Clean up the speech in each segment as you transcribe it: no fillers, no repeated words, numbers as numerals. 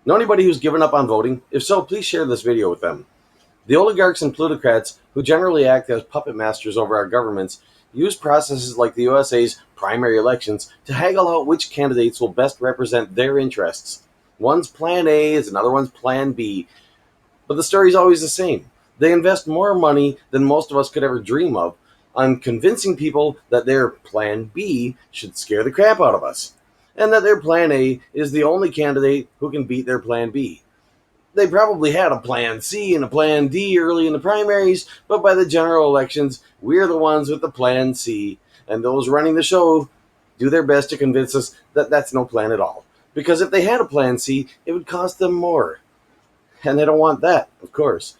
Know anybody who's given up on voting? If so, please share this video with them. The oligarchs and plutocrats, who generally act as puppet masters over our governments, use processes like the USA's primary elections to haggle out which candidates will best represent their interests. One's plan A is another one's plan B, but the story's always the same. They invest more money than most of us could ever dream of on convincing people that their plan B should scare the crap out of us, and that their plan A is the only candidate who can beat their plan B. They probably had a plan C and a plan D early in the primaries, but by the general elections, we're the ones with the plan C, and those running the show do their best to convince us that that's no plan at all. Because if they had a plan C, it would cost them more. And they don't want that, of course.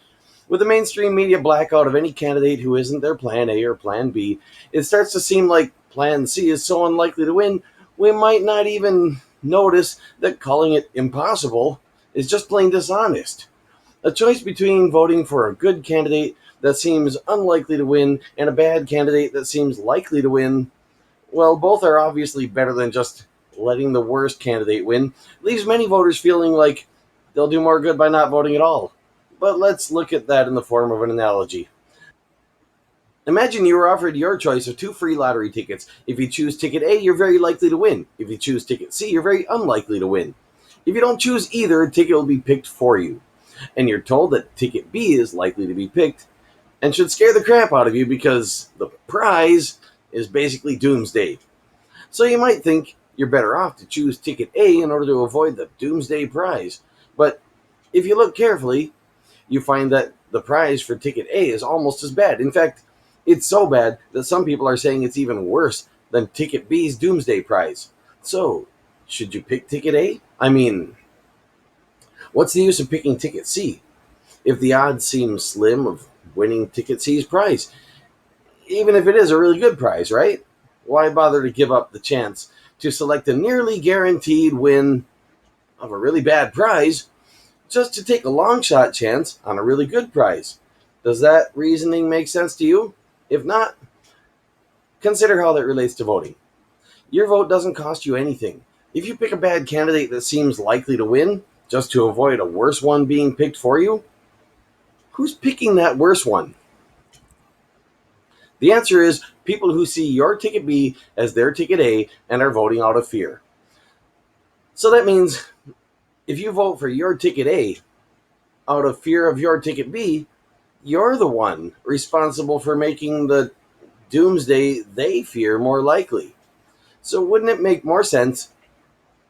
With the mainstream media blackout of any candidate who isn't their plan A or plan B, it starts to seem like plan C is so unlikely to win, we might not even notice that calling it impossible is just plain dishonest. A choice between voting for a good candidate that seems unlikely to win and a bad candidate that seems likely to win, well, both are obviously better than just letting the worst candidate win, leaves many voters feeling like they'll do more good by not voting at all. But let's look at that in the form of an analogy. Imagine you were offered your choice of two free lottery tickets. If you choose ticket A, you're very likely to win. If you choose ticket C, you're very unlikely to win. If you don't choose either, a ticket will be picked for you. And you're told that ticket B is likely to be picked and should scare the crap out of you because the prize is basically doomsday. So you might think you're better off to choose ticket A in order to avoid the doomsday prize. But if you look carefully, you find that the prize for ticket A is almost as bad. In fact, it's so bad that some people are saying it's even worse than ticket B's doomsday prize. So, should you pick ticket A? I mean, what's the use of picking ticket C if the odds seem slim of winning ticket C's prize? Even if it is a really good prize, right? Why bother to give up the chance to select a nearly guaranteed win of a really bad prize just to take a long shot chance on a really good prize? Does that reasoning make sense to you? If not, consider how that relates to voting. Your vote doesn't cost you anything. If you pick a bad candidate that seems likely to win just to avoid a worse one being picked for you, who's picking that worse one? The answer is people who see your ticket B as their ticket A and are voting out of fear. So that means if you vote for your ticket A out of fear of your ticket B, you're the one responsible for making the doomsday they fear more likely. So wouldn't it make more sense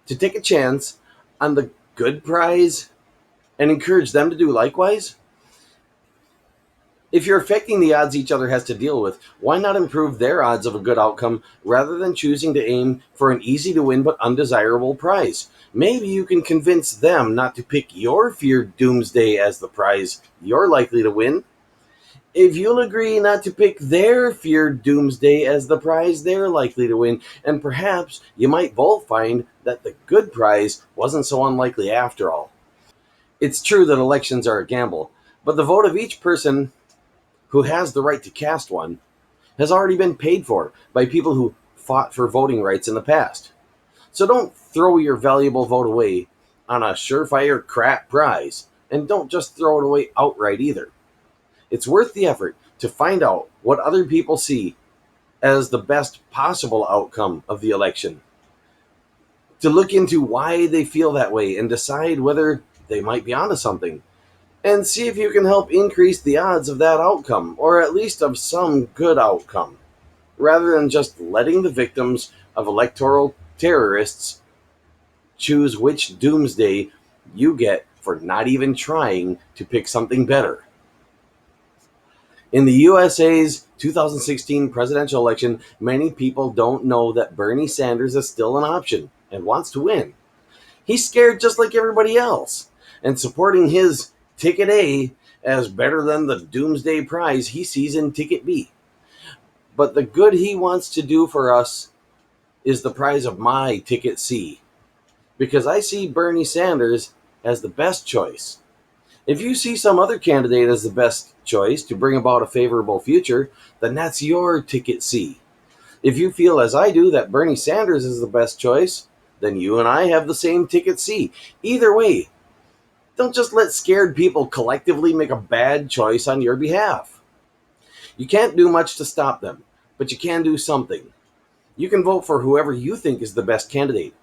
to take a chance on the good prize and encourage them to do likewise? If you're affecting the odds each other has to deal with, why not improve their odds of a good outcome rather than choosing to aim for an easy to win but undesirable prize? Maybe you can convince them not to pick your feared doomsday as the prize you're likely to win. If you'll agree not to pick their feared doomsday as the prize they're likely to win, and perhaps you might both find that the good prize wasn't so unlikely after all. It's true that elections are a gamble, but the vote of each person who has the right to cast one has already been paid for by people who fought for voting rights in the past. So don't throw your valuable vote away on a surefire crap prize, and don't just throw it away outright either. It's worth the effort to find out what other people see as the best possible outcome of the election, to look into why they feel that way and decide whether they might be onto something, and see if you can help increase the odds of that outcome, or at least of some good outcome, rather than just letting the victims of electoral terrorists choose which doomsday you get for not even trying to pick something better. In the USA's 2016 presidential election, many people don't know that Bernie Sanders is still an option and wants to win. He's scared just like everybody else, and supporting his ticket A as better than the doomsday prize he sees in ticket B. But the good he wants to do for us is the prize of my ticket C, because I see Bernie Sanders as the best choice. If you see some other candidate as the best choice to bring about a favorable future, then that's your ticket C. If you feel as I do that Bernie Sanders is the best choice, then you and I have the same ticket C. Either way, Don't just let scared people collectively make a bad choice on your behalf. You can't do much to stop them, but you can do something. You can vote for whoever you think is the best candidate,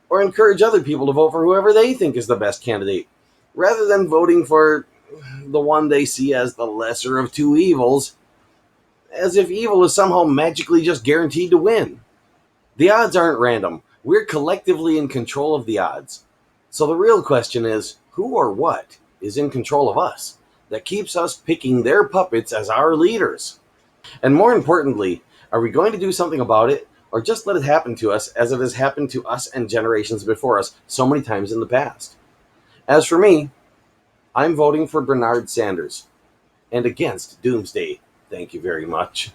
or encourage other people to vote for whoever they think is the best candidate, rather than voting for the one they see as the lesser of two evils, as if evil is somehow magically just guaranteed to win. The odds aren't random. We're collectively in control of the odds. So the real question is, who or what is in control of us that keeps us picking their puppets as our leaders? And more importantly, are we going to do something about it, or just let it happen to us as it has happened to us and generations before us so many times in the past? As for me, I'm voting for Bernard Sanders and against Doomsday. Thank you very much.